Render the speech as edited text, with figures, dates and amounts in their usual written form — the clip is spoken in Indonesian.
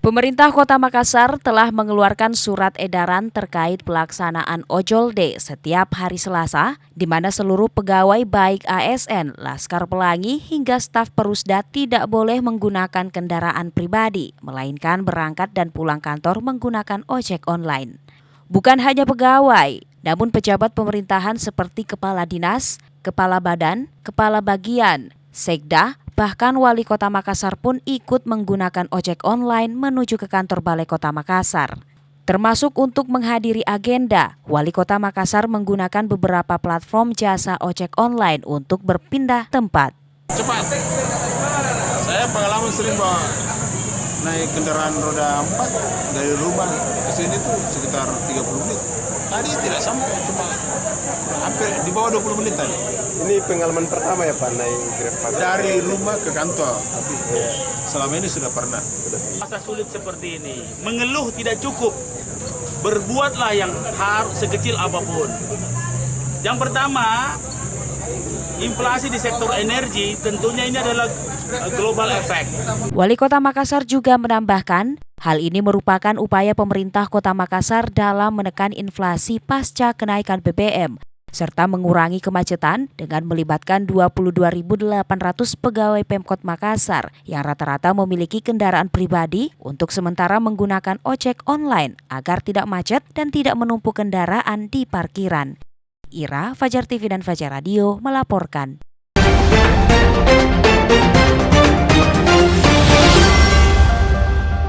Pemerintah Kota Makassar telah mengeluarkan surat edaran terkait pelaksanaan Ojol Day setiap hari Selasa, di mana seluruh pegawai baik ASN, Laskar Pelangi hingga staf Perusda tidak boleh menggunakan kendaraan pribadi, melainkan berangkat dan pulang kantor menggunakan ojek online. Bukan hanya pegawai, namun pejabat pemerintahan seperti kepala dinas, kepala badan, kepala bagian, sekda, bahkan Wali Kota Makassar pun ikut menggunakan ojek online menuju ke kantor Balai Kota Makassar. Termasuk untuk menghadiri agenda, Wali Kota Makassar menggunakan beberapa platform jasa ojek online untuk berpindah tempat. Cepat. Saya pengalaman sering naik kendaraan roda 4 dari rumah ke sini tuh sekitar 30 menit. Tadi tidak sampai, cuma hampir di bawah 20 menit tadi. Ini pengalaman pertama ya Pak naik Grab Pak? Dari rumah ke kantor, tapi selama ini sudah pernah. Masa sulit seperti ini, mengeluh tidak cukup, berbuatlah yang harus sekecil apapun. Yang pertama, inflasi di sektor energi tentunya ini adalah global effect. Wali Kota Makassar juga menambahkan, hal ini merupakan upaya pemerintah Kota Makassar dalam menekan inflasi pasca kenaikan BBM, serta mengurangi kemacetan dengan melibatkan 22.800 pegawai Pemkot Makassar yang rata-rata memiliki kendaraan pribadi untuk sementara menggunakan ojek online agar tidak macet dan tidak menumpuk kendaraan di parkiran. Ira, Fajar TV dan Fajar Radio melaporkan.